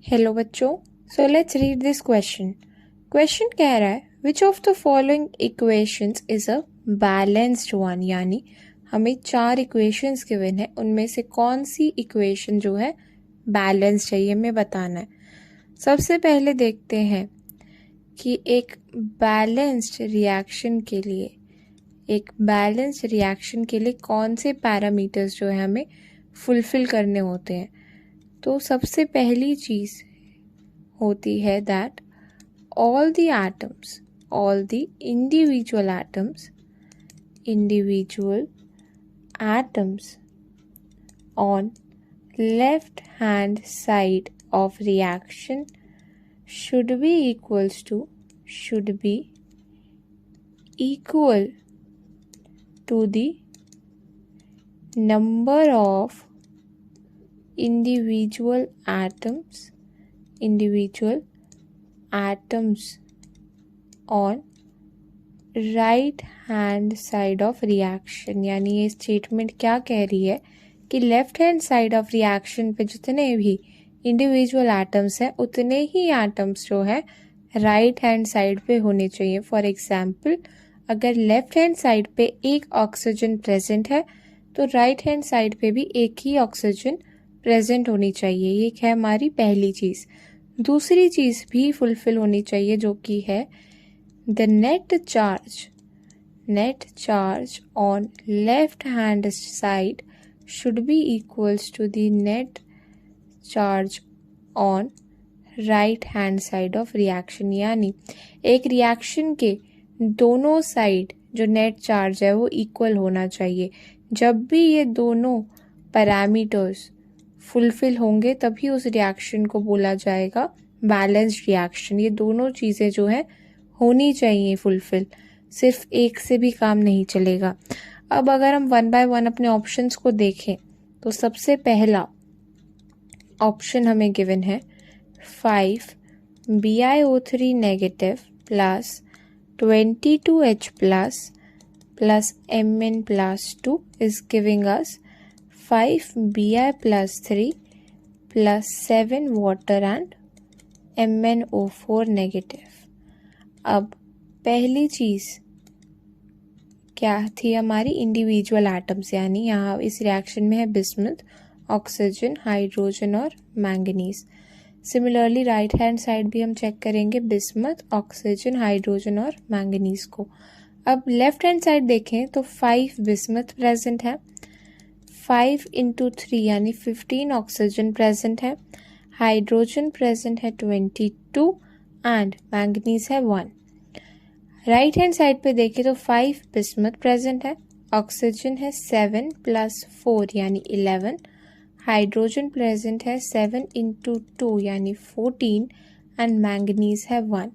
Hello बच्चों, so let's read this question. Question कह रहा है which of the following equations is a balanced one, यानी हमें 4 इक्वेशंस गिवन है, उनमें से कौन सी इक्वेशन जो है बैलेंस्ड है ये हमें बताना है। सबसे पहले देखते हैं कि एक बैलेंस्ड रिएक्शन के लिए कौन से पैरामीटर्स जो है हमें फुलफिल करने होते हैं। तो सबसे पहली चीज़ होती है that all the individual atoms on left hand side of reaction should be equal to the number of individual atoms on right hand side of reaction. यानी ये स्टेटमेंट क्या कह रही है कि left hand side of reaction पे जितने भी इंडिविजुअल एटम्स हैं उतने ही एटम्स जो है राइट हैंड साइड पे होने चाहिए। फॉर एग्जांपल, अगर लेफ्ट हैंड साइड पे एक ऑक्सीजन प्रेजेंट है तो राइट हैंड साइड पे भी एक ही ऑक्सीजन प्रेजेंट होनी चाहिए। ये है हमारी पहली चीज़। दूसरी चीज़ भी फुलफिल होनी चाहिए जो कि है the net charge on left hand side should be equals to the net charge on right hand side of reaction. यानी एक रिएक्शन के दोनों साइड जो नेट चार्ज है वो इक्वल होना चाहिए। जब भी ये दोनों पैरामीटर्स फुलफिल होंगे तभी उस रिएक्शन को बोला जाएगा बैलेंस्ड रिएक्शन। ये दोनों चीज़ें जो है होनी चाहिए फुलफिल, सिर्फ एक से भी काम नहीं चलेगा। अब अगर हम 1 बाय 1 अपने ऑप्शंस को देखें तो सबसे पहला ऑप्शन हमें गिवन है 5 BiO3 negative plus 22H plus Mn+2 is giving us 5 Bi+3 plus 7 water and MnO4 negative. अब पहली चीज़ क्या थी हमारी इंडिविजुअल एटम्स, यानी यहाँ इस रिएक्शन में है बिस्मुथ, ऑक्सीजन, हाइड्रोजन और manganese. Similarly right hand side भी हम चेक करेंगे बिस्मुथ, ऑक्सीजन, हाइड्रोजन और मैंगनीज को। अब लेफ्ट हैंड साइड देखें तो 5 बिस्मुथ प्रेजेंट है, 5 × 3 यानी 15 ऑक्सीजन प्रेजेंट है, हाइड्रोजन प्रेजेंट है 22 एंड मैंगनीज है 1। राइट हैंड साइड पे देखें तो 5 बिस्मुथ प्रेजेंट है, ऑक्सीजन है 7 + 4 यानी 11, हाइड्रोजन प्रेजेंट है 7 × 2 यानी 14 एंड मैंगनीज है 1।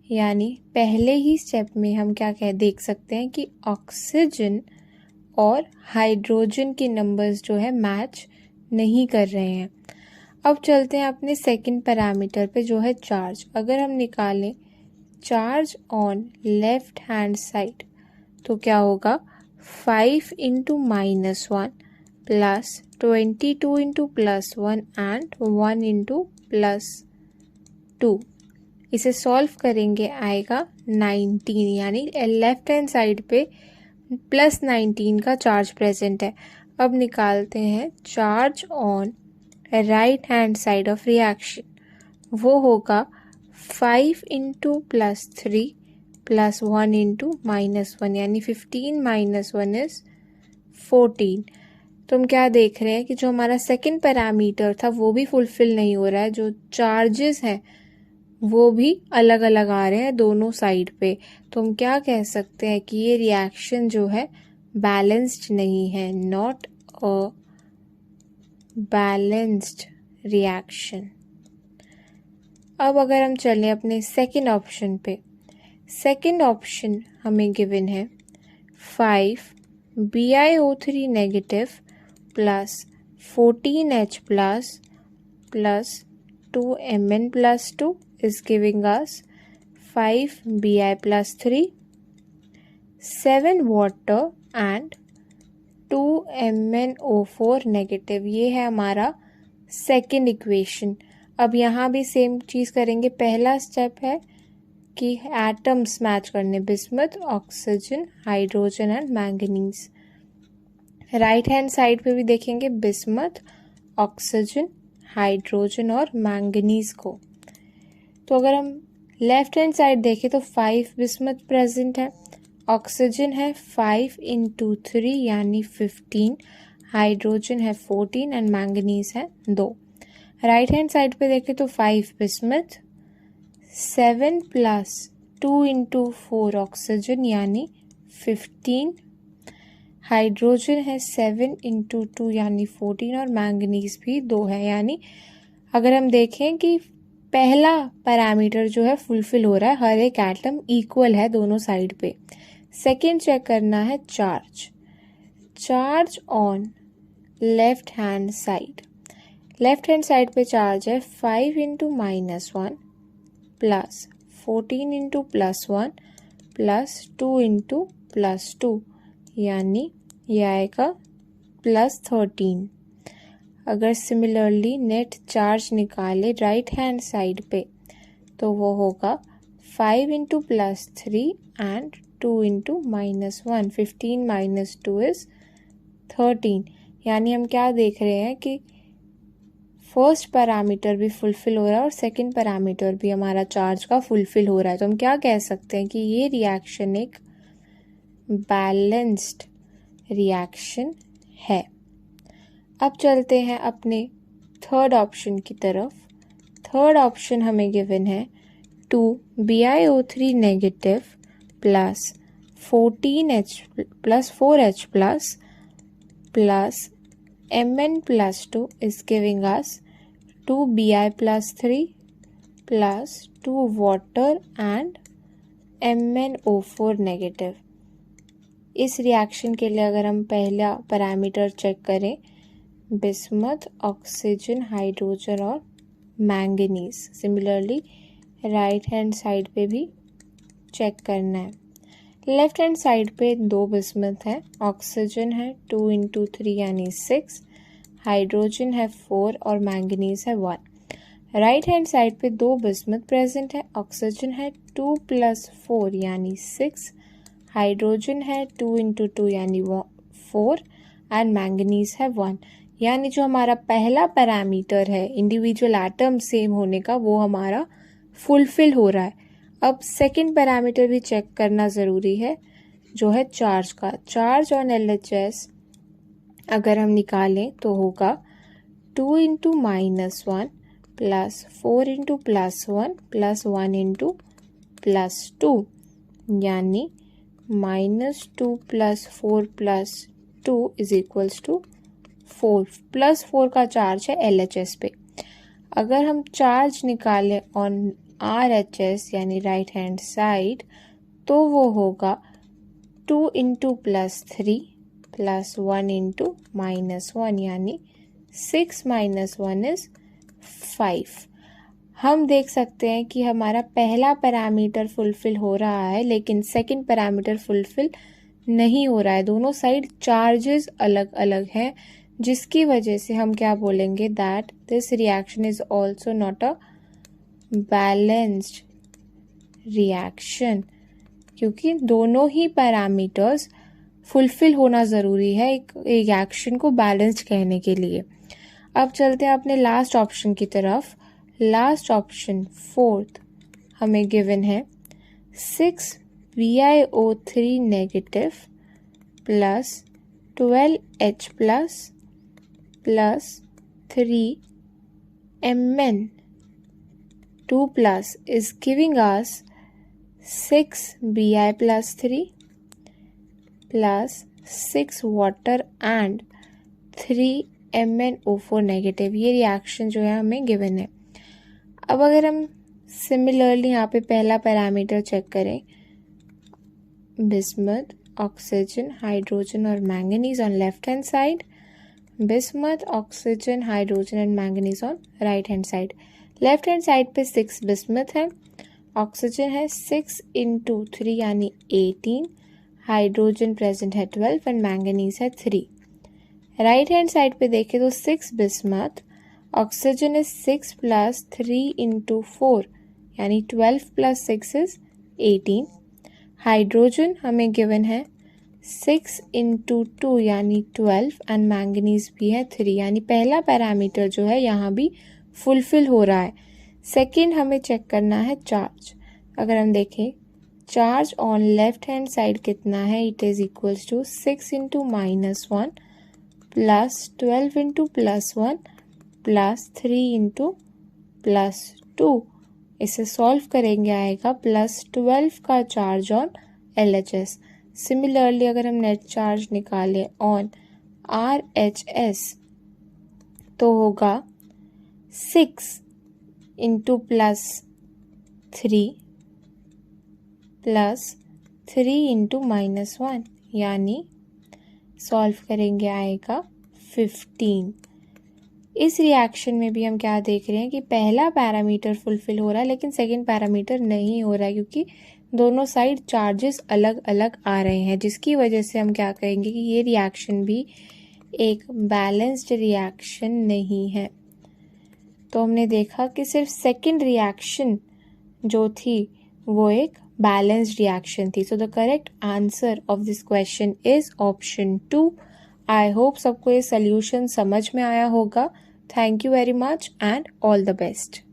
यानी पहले ही स्टेप में हम क्या देख सकते हैं कि ऑक्सीजन और हाइड्रोजन के नंबर्स जो है मैच नहीं कर रहे हैं। अब चलते हैं अपने सेकंड पैरामीटर पे जो है चार्ज। अगर हम निकालें charge on left hand side तो क्या होगा 5 × -1 प्लस 22 × +1 एंड 1 × +2। इसे सॉल्व करेंगे आएगा 19, यानी लेफ्ट हैंड साइड पे +19 का चार्ज प्रेजेंट है। अब निकालते हैं charge on right hand side of reaction, वो होगा 5 × +3 प्लस 1 × -1 यानी 15 - 1 इज 14। तो हम क्या देख रहे हैं कि जो हमारा सेकंड पैरामीटर था वो भी फुलफिल नहीं हो रहा है, जो चार्जेस हैं वो भी अलग अलग आ रहे हैं दोनों साइड पे। तो हम क्या कह सकते हैं कि ये रिएक्शन जो है बैलेंस्ड नहीं है, नॉट अ बैलेंस्ड रिएक्शन। अब अगर हम चलें अपने सेकंड ऑप्शन पे, सेकंड ऑप्शन हमें गिवन है 5 BiO3 negative plus 14H plus 2 Mn+2 is giving us 5 Bi+3, 7 water and 2 MnO4 negative. ये है हमारा सेकेंड इक्वेशन। अब यहाँ भी सेम चीज़ करेंगे। पहला स्टेप है कि एटम्स मैच करने, bismuth, oxygen, hydrogen and manganese. Right hand side पे भी देखेंगे बिस्मथ, ऑक्सीजन, हाइड्रोजन और मैंगनीज को। तो अगर हम लेफ्ट हैंड साइड देखें तो 5 बिस्मथ प्रेजेंट है, ऑक्सीजन है 5 × 3 यानी 15, हाइड्रोजन है 14 एंड मैंगनीज है 2। राइट हैंड साइड पे देखें तो 5 बिस्मथ, 7 + 2 × 4 ऑक्सीजन यानी 15, हाइड्रोजन है 7 × 2 यानी 14 और मैंगनीज भी 2 है। यानी अगर हम देखें कि पहला पैरामीटर जो है फुलफिल हो रहा है, हर एक एटम इक्वल है दोनों साइड पे। सेकेंड चेक करना है charge on left hand side. Left hand side पे चार्ज है 5 × -1 + 14 × +1 + 2 × +2 यानी ये आएगा +13। अगर सिमिलरली नेट चार्ज निकाले राइट हैंड साइड पे तो वो होगा 5 × +3 एंड 2 × -1, 15 - 2 is 13। यानी हम क्या देख रहे हैं कि फर्स्ट पैरामीटर भी फुलफिल हो रहा है और सेकंड पैरामीटर भी हमारा चार्ज का फुलफिल हो रहा है। तो हम क्या कह सकते हैं कि ये रिएक्शन एक बैलेंस्ड रिएक्शन है। अब चलते हैं अपने थर्ड ऑप्शन की तरफ। थर्ड ऑप्शन हमें गिवन है 2 BiO3 negative + 14H + 4H + Mn+2 is giving us 2 Bi + 3 + 2 water and MnO4 negative. इस रिएक्शन के लिए अगर हम पहला पैरामीटर चेक करें, बिस्मथ, ऑक्सीजन, हाइड्रोजन और manganese, similarly right hand side पे भी चेक करना है। लेफ्ट हैंड साइड पे 2 बिस्मथ है, ऑक्सीजन है 2 × 3 यानी 6, हाइड्रोजन है 4 और मैंगनीज है 1। राइट हैंड साइड पे 2 बिस्मथ प्रेजेंट है, ऑक्सीजन है 2 + 4 यानी 6, हाइड्रोजन है 2 × 2 यानी 4 एंड मैंगनीज है 1। यानी जो हमारा पहला पैरामीटर है इंडिविजुअल एटम सेम होने का, वो हमारा फुलफिल हो रहा है। अब सेकंड पैरामीटर भी चेक करना ज़रूरी है, जो है चार्ज का। चार्ज ऑन LHS अगर हम निकालें तो होगा 2 × -1 + 4 × +1 + 1 × +2 यानी -2 + 4 + 2 = 4। +4 का चार्ज है LHS पे। अगर हम चार्ज निकालें ऑन RHS यानी राइट हैंड साइड तो वो होगा 2 × +3 + 1 × -1 यानी 6 - 1 is 5। हम देख सकते हैं कि हमारा पहला पैरामीटर फुलफिल हो रहा है लेकिन सेकंड पैरामीटर फुलफिल नहीं हो रहा है। दोनों साइड चार्जेस अलग अलग हैं, जिसकी वजह से हम क्या बोलेंगे, that this reaction is also not a balanced reaction, क्योंकि दोनों ही पैरामीटर्स फुलफिल होना ज़रूरी है एक रिएक्शन को बैलेंस्ड कहने के लिए। अब चलते हैं अपने लास्ट ऑप्शन की तरफ। लास्ट ऑप्शन फोर्थ हमें गिवन है 6 BiO3 negative + 12H + 3 Mn2+ is giving us 6 Bi + 3 + 6 water and 3 MnO4 negative. ये रिएक्शन जो है हमें गिवन है। अब अगर हम सिमिलरली यहाँ पे पहला पैरामीटर चेक करें, बिस्मथ, ऑक्सीजन, हाइड्रोजन और manganese on left hand side, bismuth, oxygen, hydrogen and manganese on right hand side. Left hand side पे 6 बिस्मथ है, ऑक्सीजन है 6 × 3 यानी 18, हाइड्रोजन प्रेजेंट है 12 एंड मैंगनीज है 3। राइट हैंड साइड पे देखें तो 6 bismuth, oxygen is 6 plus 3 into 4 यानी 12 प्लस 6 इज 18। हाइड्रोजन हमें गिवन है 6 इंटू 2 यानी 12 एंड मैंगनीज भी है 3 यानी पहला पैरामीटर जो है यहाँ भी फुलफिल हो रहा है। सेकंड हमें चेक करना है चार्ज। अगर हम देखें charge on left hand side कितना है, it is equals to 6 into -1 plus 12 into +1 plus 3 into +2। इसे सॉल्व करेंगे आएगा +12 का चार्ज ऑन LHS। सिमिलरली अगर हम नेट चार्ज निकालें ऑन RHS तो होगा 6 इंटू +3 प्लस 3 इंटू -1 यानी सॉल्व करेंगे आएगा 15। इस रिएक्शन में भी हम क्या देख रहे हैं कि पहला पैरामीटर फुलफिल हो रहा है लेकिन सेकंड पैरामीटर नहीं हो रहा है क्योंकि दोनों साइड चार्जेस अलग अलग आ रहे हैं, जिसकी वजह से हम क्या कहेंगे कि ये रिएक्शन भी एक बैलेंस्ड रिएक्शन नहीं है। तो हमने देखा कि सिर्फ सेकंड रिएक्शन जो थी वो एक बैलेंस्ड रिएक्शन थी। So the correct answer of this question is option 2। I hope सबको ये सोल्यूशन समझ में आया होगा। Thank you very much and all the best.